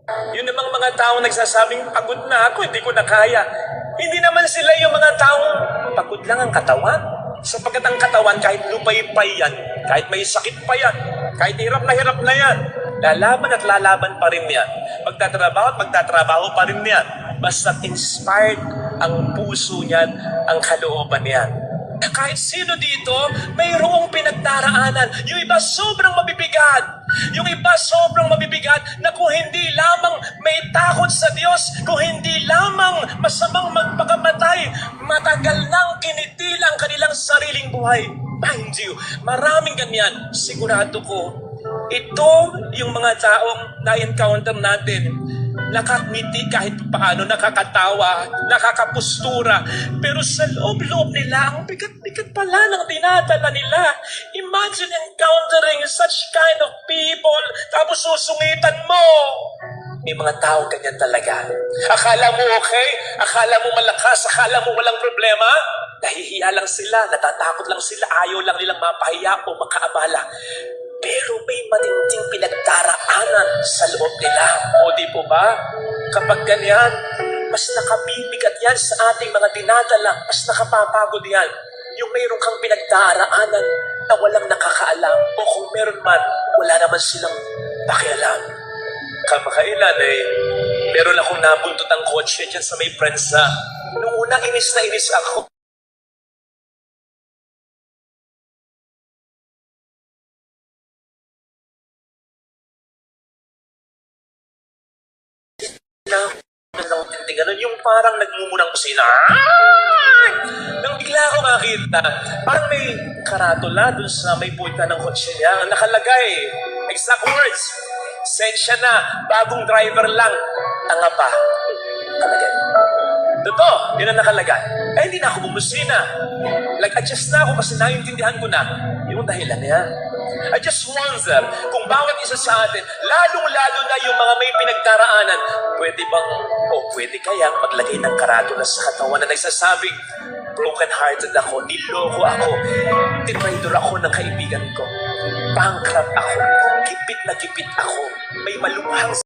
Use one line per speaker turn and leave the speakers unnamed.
Yun namang mga taong nagsasabing, pagod na ako, hindi ko na kaya. Hindi naman sila yung mga taong pagod lang ang katawan. Sapagkat ang katawan, kahit lupay-pay yan, kahit may sakit pa yan, kahit hirap na yan, lalaban at lalaban pa rin yan. Magtatrabaho at magtatrabaho pa rin yan. Basta inspired ang puso niyan, ang kalooban niyan. Kahit sino dito, mayroong pinagdaraanan. Yung iba sobrang mabibigat. Yung iba sobrang mabibigat na kung hindi lamang may takot sa Diyos, kung hindi lamang masamang magpakamatay, matagal nang kinitil ang kanilang sariling buhay. Mind you, maraming ganyan. Sigurado ko, ito yung mga taong na-encounter natin. Nakakngiti kahit paano, nakakatawa, nakakapustura. Pero sa loob-loob nila, ang bigat-bigat pala ng dinadala nila. Imagine encountering such kind of people, tapos susungitan mo. May mga tao ganyan talaga. Akala mo okay? Akala mo malakas? Akala mo walang problema? Nahihiya lang sila, natatakot lang sila, ayaw lang nilang mapahiya o makaabala. Pero may matinding pinagdaraanan sa loob nila. O di po ba? Kapag ganyan, mas nakabibigat yan sa ating mga dinadala, mas nakapapagod yan. Yung mayroon kang pinagdaraanan na walang nakakaalam, o kung meron man, wala naman silang pakialam. Kamakailan meron akong nabuntot ang kotse dyan sa may prensa. Nung una, inis na inis ako. Ganun, yung parang nagmumunang kusina. Nang bigla ako makita, parang may karatula dun sa may puwita ng kotse niya. Nakalagay, exact words, sensya na, bagong driver lang, tanga pa. Nakalagay. Totoo, yun ang nakalagay. Hindi na ako bumusina. Adjust na ako kasi naiintindihan ko na yung dahilan niya. I just wonder kung bawat isa sa atin, lalong-lalo na yung mga may pinagdaraanan, pwede bang, o pwede kayang maglagay ng karatula sa katawan na nagsasabing, broken-hearted ako, niloko ako, tinraidor ako ng kaibigan ko, bankrupt ako, gipit na gipit ako, may malubhang